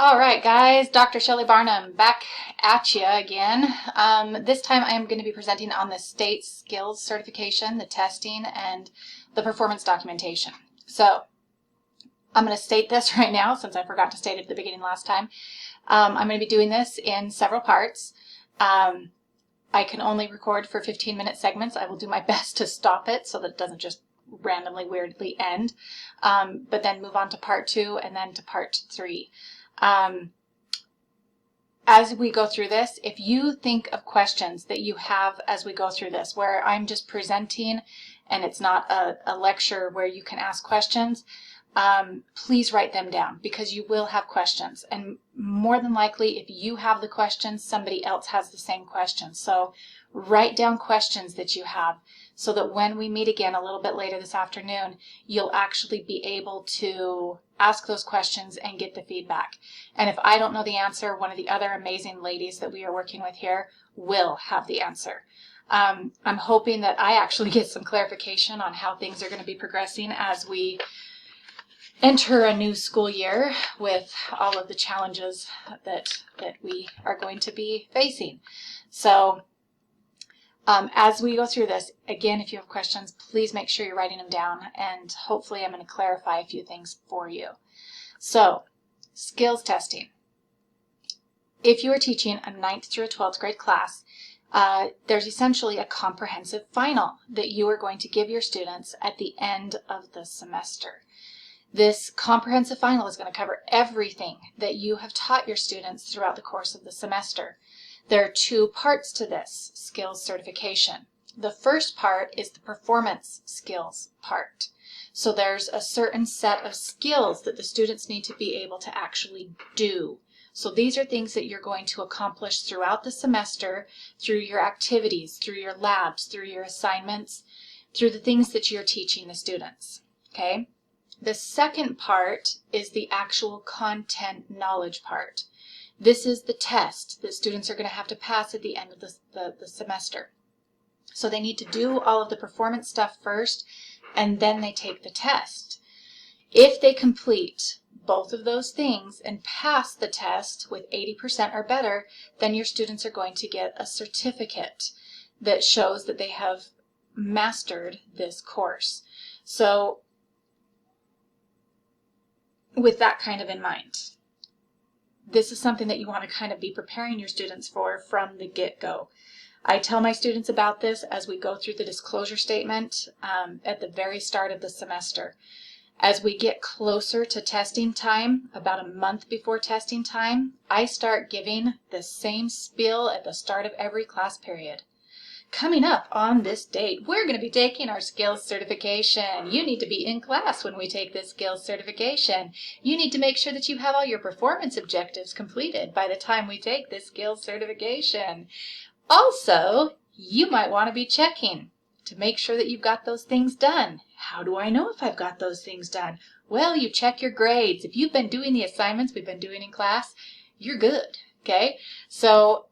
All right, guys, Dr. Shelley Barnum back at you again. This time I am going to be presenting on the state skills certification, the testing, and the performance documentation. So I'm going to state this right now since I forgot to state it at the beginning last time. I'm going to be doing this in several parts. I can only record for 15-minute segments. I will do my best to stop it so that it doesn't just randomly, weirdly end, but then move on to part 2 and then to part 3. As we go through this, if you think of questions that you have as we go through this, where I'm just presenting and it's not a lecture where you can ask questions, please write them down because you will have questions. And more than likely, if you have the questions, somebody else has the same questions. So write down questions that you have so that when we meet again a little bit later this afternoon, you'll actually be able to ask those questions and get the feedback. And if I don't know the answer, one of the other amazing ladies that we are working with here will have the answer. I'm hoping that I actually get some clarification on how things are going to be progressing as we enter a new school year with all of the challenges that we are going to be facing. So as we go through this, again, if you have questions, please make sure you're writing them down, and hopefully I'm going to clarify a few things for you. So, skills testing. If you are teaching a 9th through a 12th grade class, there's essentially a comprehensive final that you are going to give your students at the end of the semester. This comprehensive final is going to cover everything that you have taught your students throughout the course of the semester. There are 2 parts to this skills certification. The first part is the performance skills part. So there's a certain set of skills that the students need to be able to actually do. So these are things that you're going to accomplish throughout the semester, through your activities, through your labs, through your assignments, through the things that you're teaching the students. Okay? The second part is the actual content knowledge part. This is the test that students are going to have to pass at the end of the semester. So they need to do all of the performance stuff first, and then they take the test. If they complete both of those things and pass the test with 80% or better, then your students are going to get a certificate that shows that they have mastered this course. So with that kind of in mind, this is something that you want to kind of be preparing your students for from the get-go. I tell my students about this as we go through the disclosure statement at the very start of the semester. As we get closer to testing time, about a month before testing time, I start giving the same spiel at the start of every class period. Coming up on this date, we're going to be taking our skills certification. You need to be in class when we take this skills certification. You need to make sure that you have all your performance objectives completed by the time we take this skills certification. Also, you might want to be checking to make sure that you've got those things done. How do I know if I've got those things done? Well, you check your grades. If you've been doing the assignments we've been doing in class, you're good, okay? So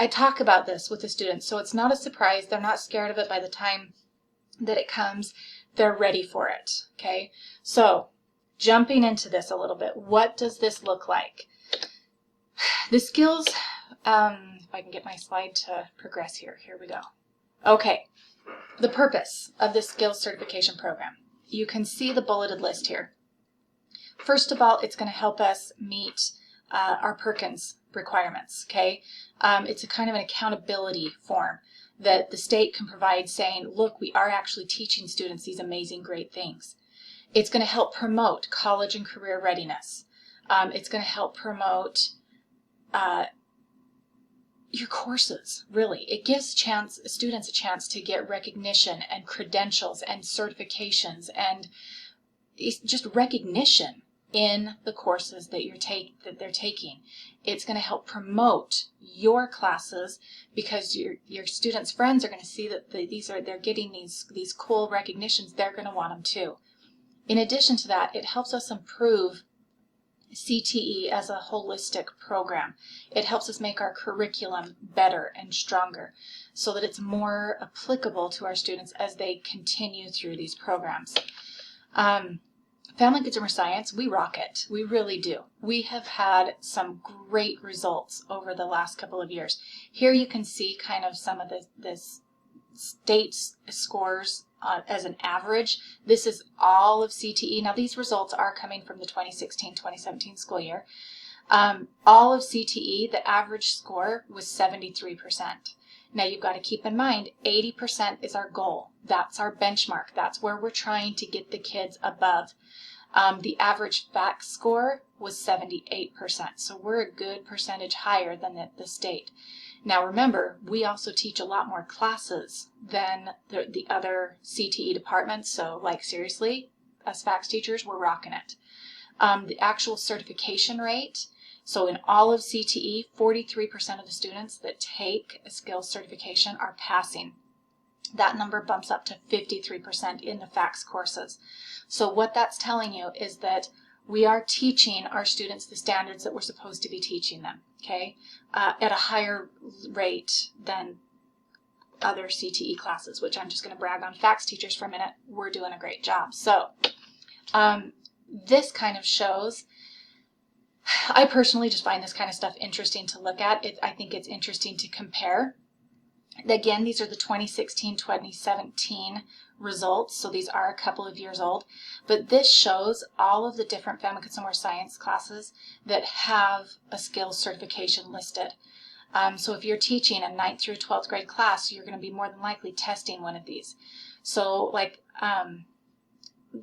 I talk about this with the students, so it's not a surprise. They're not scared of it by the time that it comes. They're ready for it, okay? So jumping into this a little bit, what does this look like? The skills, if I can get my slide to progress here. Here we go. Okay, the purpose of this skills certification program. You can see the bulleted list here. First of all, it's going to help us meet our Perkins requirements, okay? It's a kind of an accountability form that the state can provide saying, look, we are actually teaching students these amazing, great things. It's going to help promote college and career readiness. It's going to help promote your courses, really. It gives students a chance to get recognition and credentials and certifications and just recognition in the courses that they're taking. It's going to help promote your classes because your students' friends are going to see that they're getting these cool recognitions. They're going to want them too. In addition to that, it helps us improve CTE as a holistic program. It helps us make our curriculum better and stronger so that it's more applicable to our students as they continue through these programs. Family Consumer Science, we rock it. We really do. We have had some great results over the last couple of years. Here you can see kind of some of the state scores as an average. This is all of CTE. Now these results are coming from the 2016-2017 school year. All of CTE, the average score was 73%. Now you've got to keep in mind 80% is our goal. That's our benchmark. That's where we're trying to get the kids above. The average FACS score was 78%, so we're a good percentage higher than the state. Now remember, we also teach a lot more classes than the other CTE departments, so like seriously, as FACS teachers, we're rocking it. The actual certification rate, so in all of CTE, 43% of the students that take a skills certification are passing. That number bumps up to 53% in the FACS courses. So what that's telling you is that we are teaching our students the standards that we're supposed to be teaching them, okay, at a higher rate than other CTE classes, which I'm just going to brag on FACS teachers for a minute. We're doing a great job. So this kind of shows, I personally just find this kind of stuff interesting to look at. I think it's interesting to compare. Again, these are the 2016-2017 results, so these are a couple of years old, but this shows all of the different Family Consumer Science classes that have a skills certification listed. So if you're teaching a 9th through 12th grade class, you're going to be more than likely testing one of these. So like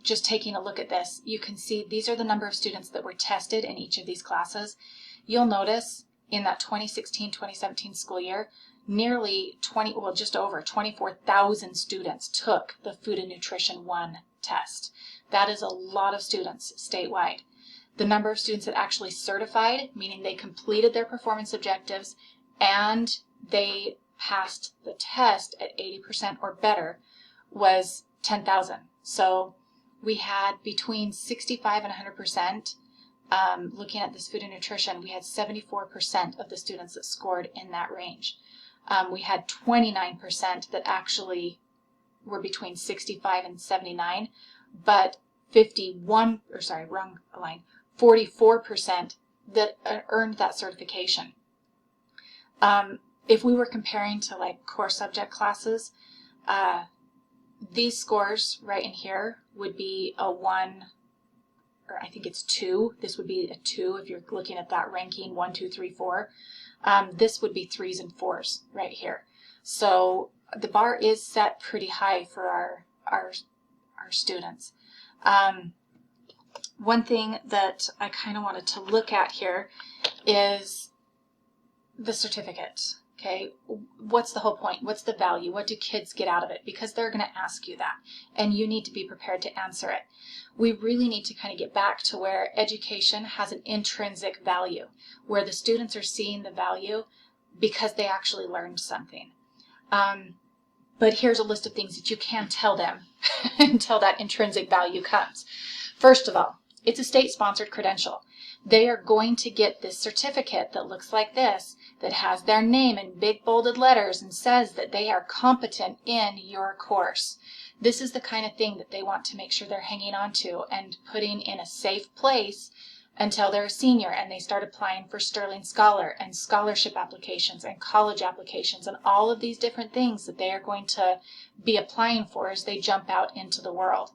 just taking a look at this, you can see these are the number of students that were tested in each of these classes. You'll notice in that 2016-2017 school year, nearly just over 24,000 students took the Food and Nutrition 1 test. That is a lot of students statewide. The number of students that actually certified, meaning they completed their performance objectives and they passed the test at 80% or better, was 10,000. So we had between 65 and 100%. Looking at this food and nutrition, we had 74% of the students that scored in that range. We had 29% that actually were between 65 and 79, but 44% that earned that certification. If we were comparing to like core subject classes, these scores right in here would be a 1, or I think it's 2. This would be a 2 if you're looking at that ranking 1, 2, 3, 4. This would be 3s and 4s right here. So the bar is set pretty high for our students. One thing that I kind of wanted to look at here is the certificate. Okay, what's the whole point? What's the value? What do kids get out of it? Because they're going to ask you that, and you need to be prepared to answer it. We really need to kind of get back to where education has an intrinsic value, where the students are seeing the value because they actually learned something. But here's a list of things that you can tell them until that intrinsic value comes. First of all, it's a state-sponsored credential. They are going to get this certificate that looks like this, that has their name in big bolded letters and says that they are competent in your course. This is the kind of thing that they want to make sure they're hanging on to and putting in a safe place until they're a senior and they start applying for Sterling Scholar and scholarship applications and college applications and all of these different things that they are going to be applying for as they jump out into the world.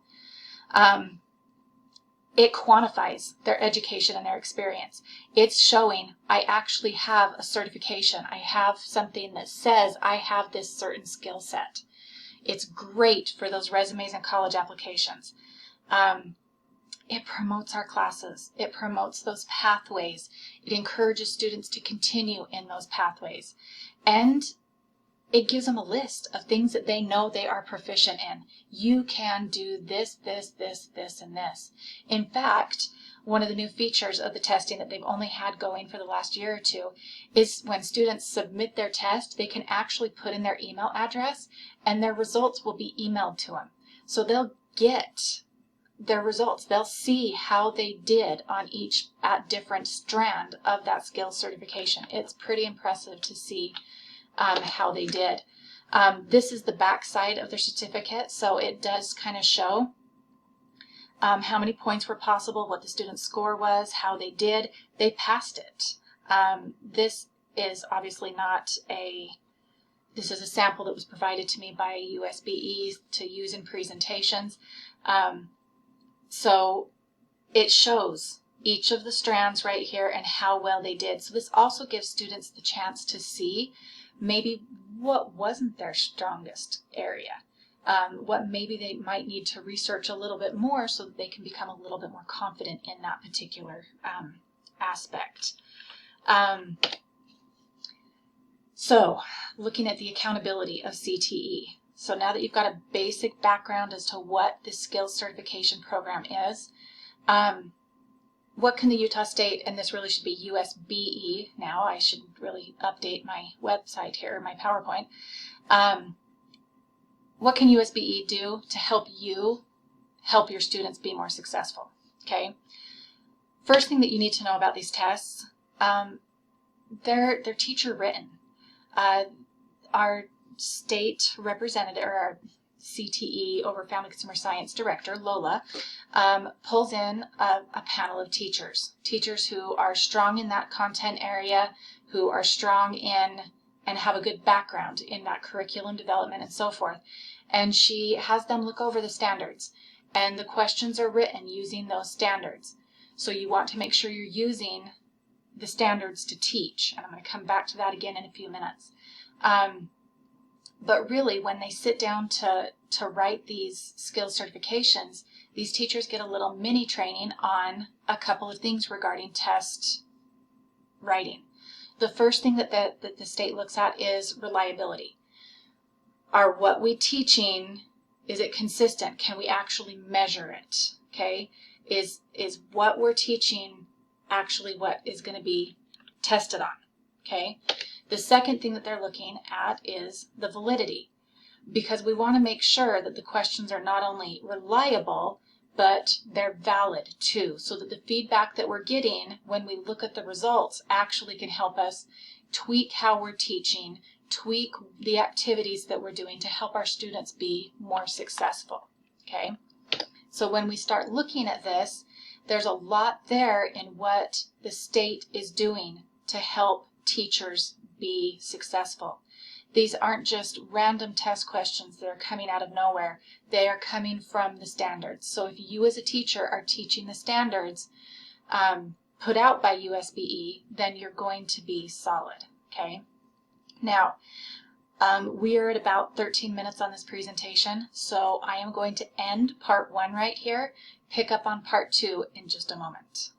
It quantifies their education and their experience. It's showing I actually have a certification. I have something that says I have this certain skill set. It's great for those resumes and college applications. It promotes our classes. It promotes those pathways. It encourages students to continue in those pathways. And it gives them a list of things that they know they are proficient in. You can do this, this, this, this, and this. In fact, one of the new features of the testing that they've only had going for the last year or two is when students submit their test, they can actually put in their email address and their results will be emailed to them. So they'll get their results. They'll see how they did on each different strand of that skills certification. It's pretty impressive to see how they did. This is the back side of their certificate, so it does kind of show how many points were possible, what the student's score was, how they did. They passed it. This is obviously not this is a sample that was provided to me by USBE to use in presentations. So it shows each of the strands right here and how well they did. So this also gives students the chance to see maybe what wasn't their strongest area, what maybe they might need to research a little bit more so that they can become a little bit more confident in that particular aspect. So looking at the accountability of CTE. So now that you've got a basic background as to what the skills certification program is, what can the Utah State, and this really should be USBE now, I should really update my website here, my PowerPoint. What can USBE do to help you help your students be more successful? Okay. First thing that you need to know about these tests, they're teacher written. Our state representative, or our CTE over Family Consumer Science Director, Lola, pulls in a panel of teachers who are strong in that content area, who are strong in and have a good background in that curriculum development and so forth. And she has them look over the standards, and the questions are written using those standards. So you want to make sure you're using the standards to teach, and I'm going to come back to that again in a few minutes. But really, when they sit down to write these skills certifications, these teachers get a little mini training on a couple of things regarding test writing. The first thing that the state looks at is reliability. Are what we teaching, is it consistent? Can we actually measure it? Okay, is what we're teaching actually what is going to be tested on? Okay. The second thing that they're looking at is the validity, because we want to make sure that the questions are not only reliable, but they're valid too, so that the feedback that we're getting when we look at the results actually can help us tweak how we're teaching, tweak the activities that we're doing to help our students be more successful. Okay, so when we start looking at this, there's a lot there in what the state is doing to help teachers be successful. These aren't just random test questions that are coming out of nowhere. They are coming from the standards. So if you as a teacher are teaching the standards put out by USBE, then you're going to be solid. Okay. Now, we are at about 13 minutes on this presentation, so I am going to end part 1 right here, pick up on part 2 in just a moment.